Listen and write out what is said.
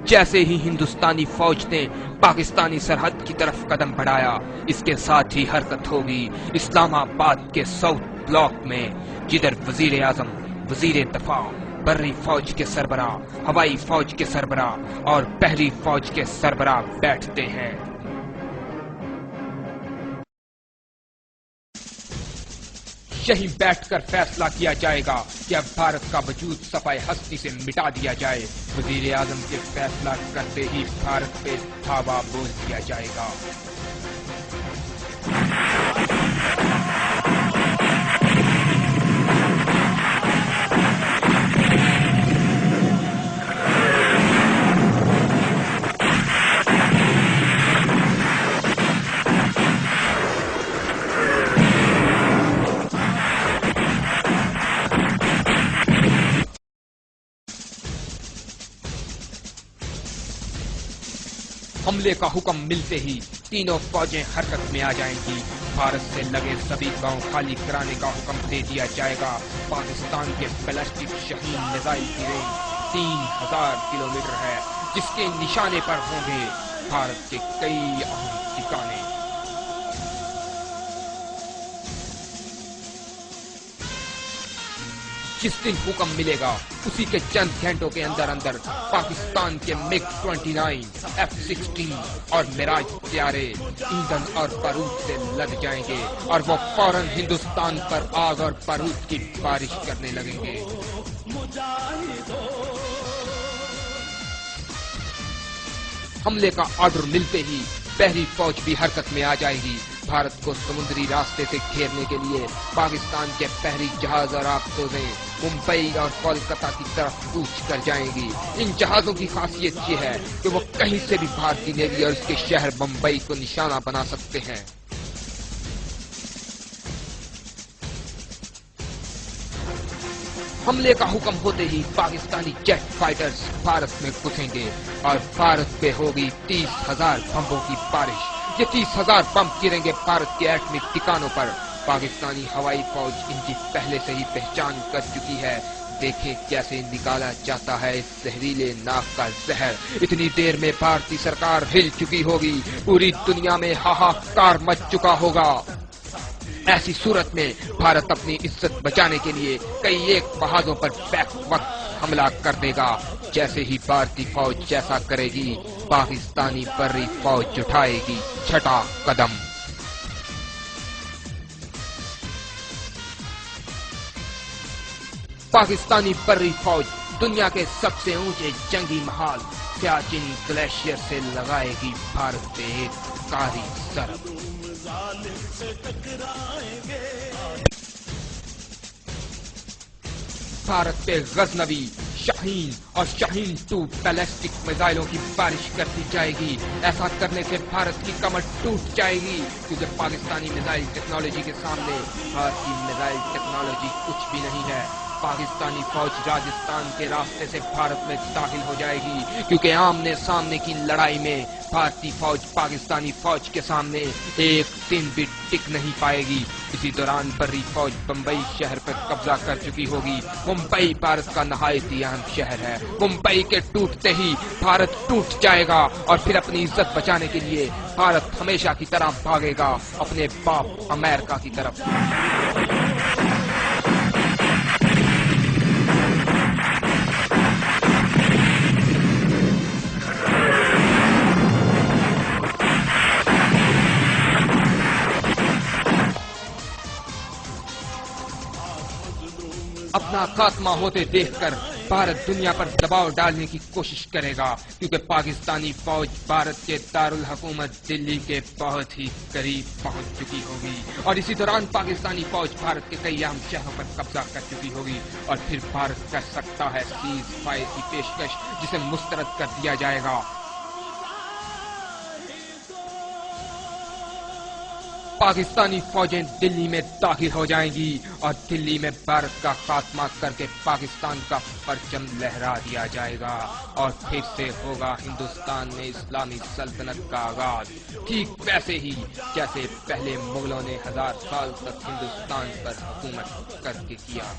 جیسے ہی ہندوستانی فوج نے پاکستانی سرحد کی طرف قدم بڑھایا، اس کے ساتھ ہی حرکت ہوگی اسلام آباد کے ساؤتھ بلاک میں، جدھر وزیر اعظم، وزیر دفاع، بری فوج کے سربراہ، ہوائی فوج کے سربراہ اور بحری فوج کے سربراہ بیٹھتے ہیں۔ یہیں بیٹھ کر فیصلہ کیا جائے گا کہ اب بھارت کا وجود صفحہ ہستی سے مٹا دیا جائے۔ وزیر اعظم کے فیصلہ کرتے ہی بھارت پہ دھاوا بول دیا جائے گا۔ حملے کا حکم ملتے ہی تینوں فوجیں حرکت میں آ جائیں گی۔ بھارت سے لگے سبھی گاؤں خالی کرانے کا حکم دے دیا جائے گا۔ پاکستان کے بیلسٹک شاہین میزائل کی رینج 3000 کلومیٹر ہے، جس کے نشانے پر ہوں گے بھارت کے کئی اہم ٹھکانے۔ جس دن حکم ملے گا اسی کے چند گھنٹوں کے اندر اندر پاکستان کے MiG 29، F-16 اور میراج طیارے ایندھن اور بارود سے لد جائیں گے اور وہ فوراً ہندوستان پر آگ اور بارود کی بارش کرنے لگیں گے۔ حملے کا آرڈر ملتے ہی بحری فوج بھی حرکت میں آ جائے گی۔ بھارت کو سمندری راستے سے گھیرنے کے لیے پاکستان کے بحری جہاز اور آبدوزیں ممبئی اور کولکتہ کی طرف کوچ کر جائیں گی۔ ان جہازوں کی خاصیت یہ ہے کہ وہ کہیں سے بھی بھارتی نیوی اور اس کے شہر ممبئی کو نشانہ بنا سکتے ہیں۔ حملے کا حکم ہوتے ہی پاکستانی جیٹ فائٹرز بھارت میں گھسیں گے اور بھارت پہ ہوگی 30,000 بمبوں کی بارش۔ یہ 30,000 بم گریں گے بھارت کے ایٹمی ٹھکانوں پر۔ پاکستانی ہوائی فوج ان کی پہلے سے ہی پہچان کر چکی ہے۔ دیکھیں کیسے نکالا جاتا ہے اس زہریلے ناک کا زہر۔ اتنی دیر میں بھارتی سرکار ہل چکی ہوگی، پوری دنیا میں ہاہاکار مچ چکا ہوگا۔ ایسی صورت میں بھارت اپنی عزت بچانے کے لیے کئی ایک جہازوں پر بیک وقت حملہ کر دے گا۔ جیسے ہی بھارتی فوج جیسا کرے گی، پاکستانی بری فوج اٹھائے گی چھٹا قدم۔ پاکستانی بری فوج دنیا کے سب سے اونچے جنگی محال سیاچن گلیشیئر سے لگائے گی بھارت پہ ایک کاری ضرب۔ بھارت پہ غزنوی، شاہین اور شاہین 2 بیلسٹک میزائلوں کی بارش کرتی جائے گی۔ ایسا کرنے سے بھارت کی کمر ٹوٹ جائے گی، کیونکہ پاکستانی میزائل ٹیکنالوجی کے سامنے بھارتی میزائل ٹیکنالوجی کچھ بھی نہیں ہے۔ پاکستانی فوج راجستھان کے راستے سے بھارت میں داخل ہو جائے گی، کیونکہ آمنے سامنے کی لڑائی میں بھارتی فوج پاکستانی فوج کے سامنے ایک دن بھی ٹک نہیں پائے گی۔ اسی دوران بری فوج بمبئی شہر پر قبضہ کر چکی ہوگی۔ ممبئی بھارت کا نہایت ہی اہم شہر ہے۔ ممبئی کے ٹوٹتے ہی بھارت ٹوٹ جائے گا اور پھر اپنی عزت بچانے کے لیے بھارت ہمیشہ کی طرح بھاگے گا اپنے باپ امریکہ کی طرف۔ اپنا خاتمہ ہوتے دیکھ کر بھارت دنیا پر دباؤ ڈالنے کی کوشش کرے گا، کیونکہ پاکستانی فوج بھارت کے دارالحکومت دلی کے بہت ہی قریب پہنچ چکی ہوگی اور اسی دوران پاکستانی فوج بھارت کے کئی اہم شہروں پر قبضہ کر چکی ہوگی اور پھر بھارت کر سکتا ہے سیز فائر کی پیشکش، جسے مسترد کر دیا جائے گا۔ پاکستانی فوجیں دلی میں داخل ہو جائیں گی اور دلی میں بھارت کا خاتمہ کر کے پاکستان کا پرچم لہرا دیا جائے گا اور پھر سے ہوگا ہندوستان میں اسلامی سلطنت کا آغاز، ٹھیک ویسے ہی جیسے پہلے مغلوں نے 1000 سال تک ہندوستان پر حکومت کر کے کیا۔